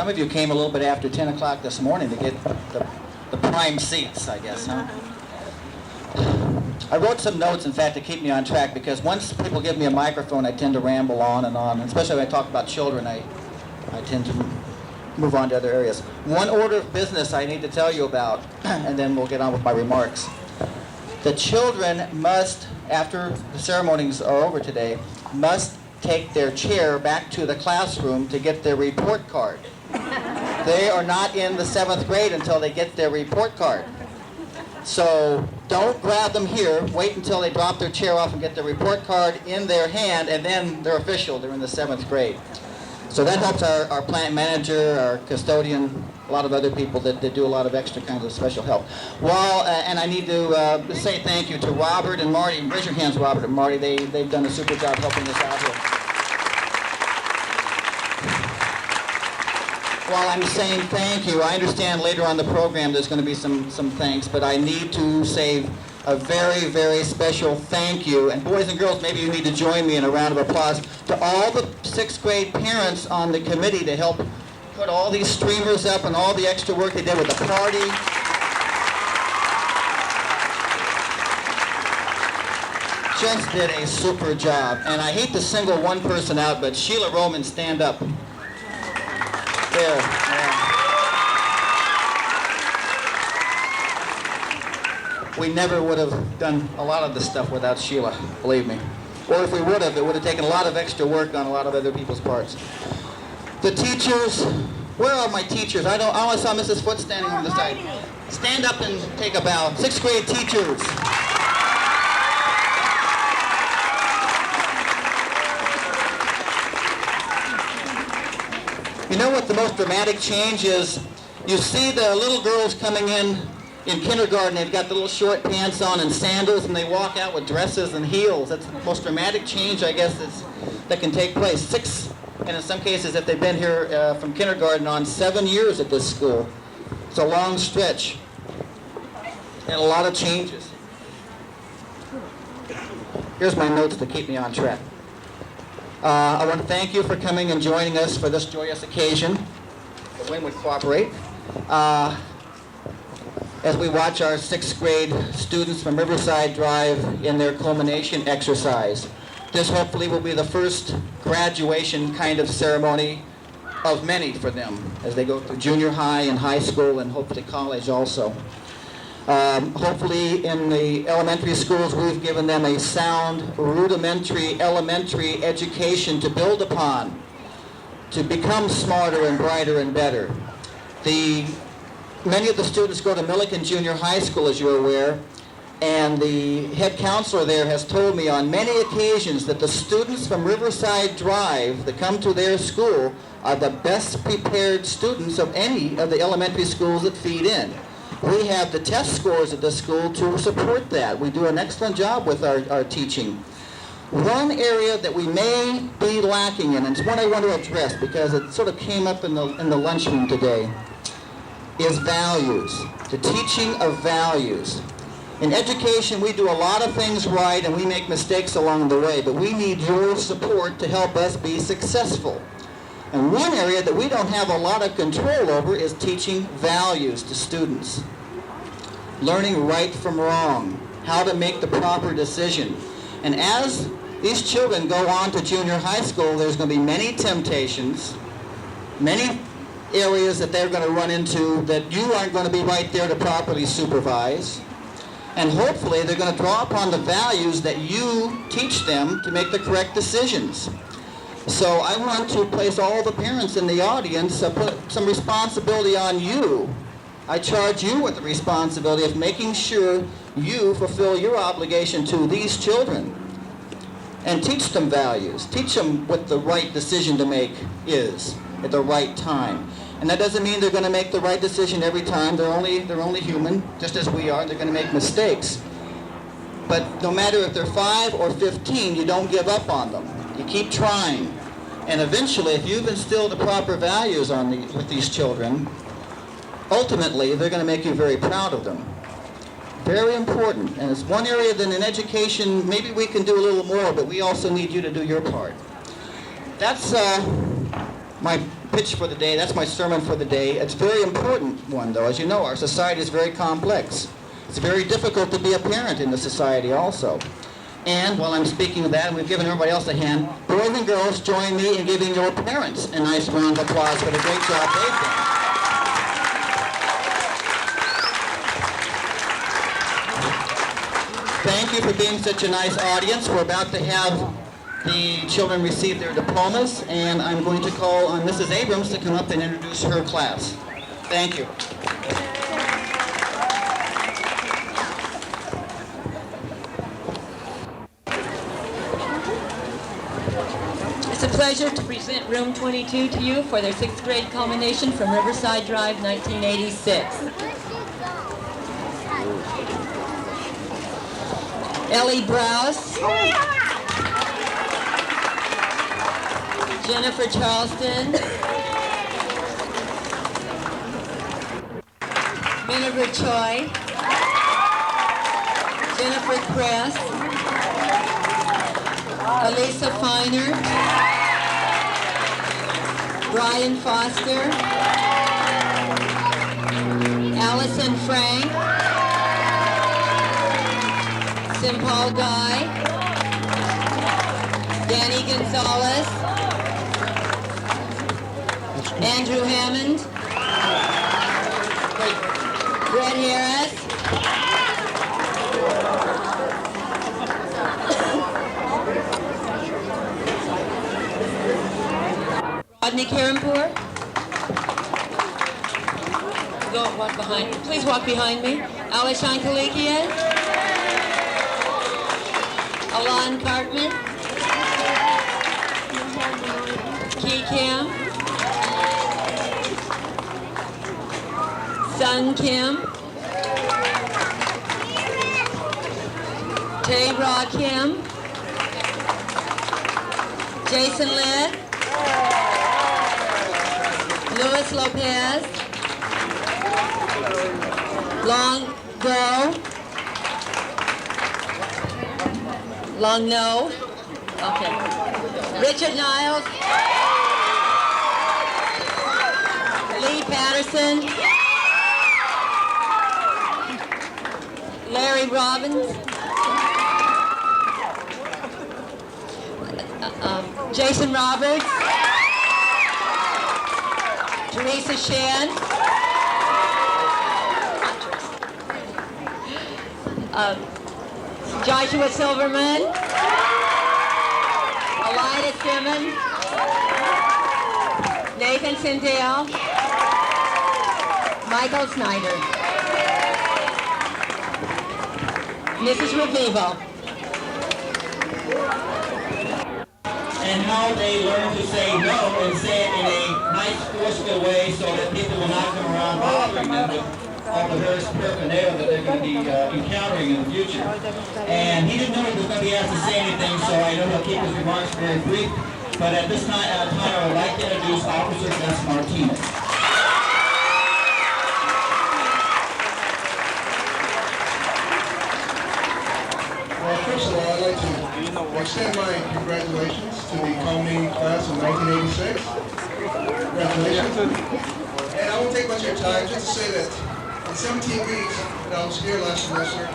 Some of you came a little bit after 10 o'clock this morning to get the prime seats, I guess, huh? I wrote some notes, in fact, to keep me on track, because once people give me a microphone, I tend to ramble on, and especially when I talk about children, I tend to move on to other areas. One order of business I need to tell you about, and then we'll get on with my remarks. The children must, after the ceremonies are over today, must take their chair back to the classroom to get their report card. They are not in the 7th grade until they get their report card. So don't grab them here. Wait until they drop their chair off and get their report card in their hand, and then they're official. They're in the 7th grade. So that helps our plant manager, our custodian, a lot of other people that do a lot of extra kinds of special help. And I need to say thank you to Robert and Marty. Raise your hands, Robert and Marty. They've done a super job helping us out here. While I'm saying thank you, I understand later on the program there's going to be some thanks, but I need to say a very, very special thank you. And boys and girls, maybe you need to join me in a round of applause to all the 6th grade parents on the committee to help put all these streamers up and all the extra work they did with the party. Just did a super job. And I hate to single one person out, but Sheila Roman, stand up. There. Yeah. We never would have done a lot of this stuff without Sheila, believe me. Or if we would have, it would have taken a lot of extra work on a lot of other people's parts. The teachers, where are my teachers? I only saw Mrs. Foote standing on the side. Stand up and take a bow. 6th grade teachers. You know what the most dramatic change is? You see the little girls coming in kindergarten, they've got the little short pants on and sandals, and they walk out with dresses and heels. That's the most dramatic change, I guess, that can take place. 6, and in some cases, if they've been here from kindergarten on, 7 years at this school. It's a long stretch, and a lot of changes. Here's my notes to keep me on track. I want to thank you for coming and joining us for this joyous occasion. The wind would cooperate. As we watch our 6th grade students from Riverside drive in their culmination exercise. This hopefully will be the first graduation kind of ceremony of many for them as they go through junior high and high school and hopefully college also. Hopefully in the elementary schools we've given them a sound, rudimentary, elementary education to build upon, to become smarter and brighter and better. Many of the students go to Milliken Junior High School, as you're aware, and the head counselor there has told me on many occasions that the students from Riverside Drive that come to their school are the best prepared students of any of the elementary schools that feed in. We have the test scores at this school to support that. We do an excellent job with our teaching. One area that we may be lacking in, and it's one I want to address because it sort of came up in the lunchroom today, is values, the teaching of values. In education, we do a lot of things right and we make mistakes along the way, but we need your support to help us be successful. And one area that we don't have a lot of control over is teaching values to students. Learning right from wrong, how to make the proper decision. And as these children go on to junior high school, there's going to be many temptations, many areas that they're going to run into that you aren't going to be right there to properly supervise. And hopefully they're going to draw upon the values that you teach them to make the correct decisions. So I want to place all the parents in the audience, put some responsibility on you. I charge you with the responsibility of making sure you fulfill your obligation to these children and teach them values. Teach them what the right decision to make is at the right time. And that doesn't mean they're going to make the right decision every time. They're only human, just as we are. They're going to make mistakes. But no matter if they're 5 or 15, you don't give up on them. You keep trying. And eventually, if you've instilled the proper values with these children, ultimately, they're going to make you very proud of them. Very important. And it's one area that in education, maybe we can do a little more, but we also need you to do your part. That's my pitch for the day. That's my sermon for the day. It's a very important one, though. As you know, our society is very complex. It's very difficult to be a parent in the society also. And while I'm speaking of that, and we've given everybody else a hand, boys and girls, join me in giving your parents a nice round of applause for the great job they've done. Thank you for being such a nice audience. We're about to have the children receive their diplomas, and I'm going to call on Mrs. Abrams to come up and introduce her class. Thank you. It's a pleasure to present Room 22 to you for their 6th grade culmination from Riverside Drive, 1986. Ellie Browse, Jennifer Charleston, Miniver Choi, Jennifer Kress, Elisa Feiner, Brian Foster, Allison Frank, Paul Guy, Danny Gonzalez, Andrew Hammond, Brett Harris, Rodney Karampour. Go walk behind. Please walk behind me. Alishan Kalikian. Alon Cartman, Key Kim, Sung Kim, Tae Ra Kim, Jason Litt, Luis Lopez, Long Go, Long no. Okay. Richard Niles. Lee Patterson. Larry Robbins. Jason Roberts. Teresa Shan. Joshua Silverman, Elida Simmons, Nathan Sindel, Michael Snyder, Mrs. Revivo. And how they learn to say no and say it in a nice, forceful way so that people will not come around bothering them with all the various paraphernalia that they're going to be encountering in the future. And he didn't know he was going to be asked to say anything, so I know he'll keep his remarks very brief. But at this time, I would like to introduce Officer Gus Martinez. Well, first of all, I'd like to extend my congratulations to the culminating class of 1986. Congratulations. And I won't take much of your time, just to say that in 17 weeks that I was here last semester,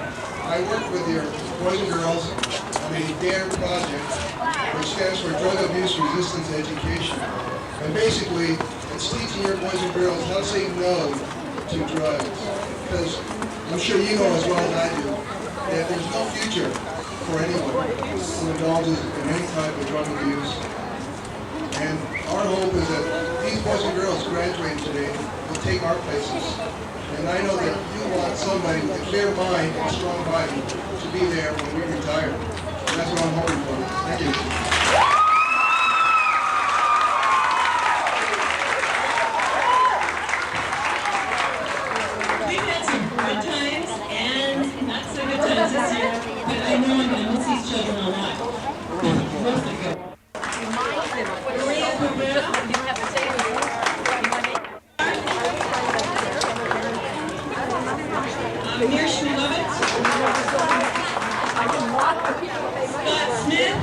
I worked with your boys and girls on the DARE project, which stands for Drug Abuse Resistance Education. And basically, it's teaching your boys and girls how to say no to drugs. Because I'm sure you know as well as I do that there's no future for anyone who indulges in any type of drug abuse. And our hope is that these boys and girls graduating today will take our places. And I know that you want somebody with a clear mind and a strong body to be there when we retire. And that's what I'm hoping for. Thank you. We've had some good times and not so good times this year, but I know I'm going to miss these children a lot. Mostly good. Maria Cabrera, you have to say Amir Shmulevitz, Scott Smith,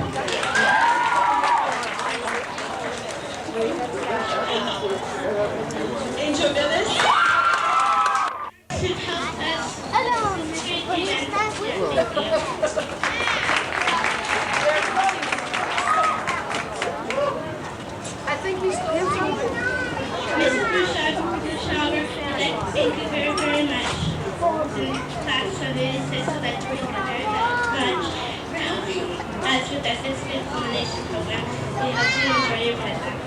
class of Riverside Elementary lunch. As with the physical combination program, we hope you enjoy your visit.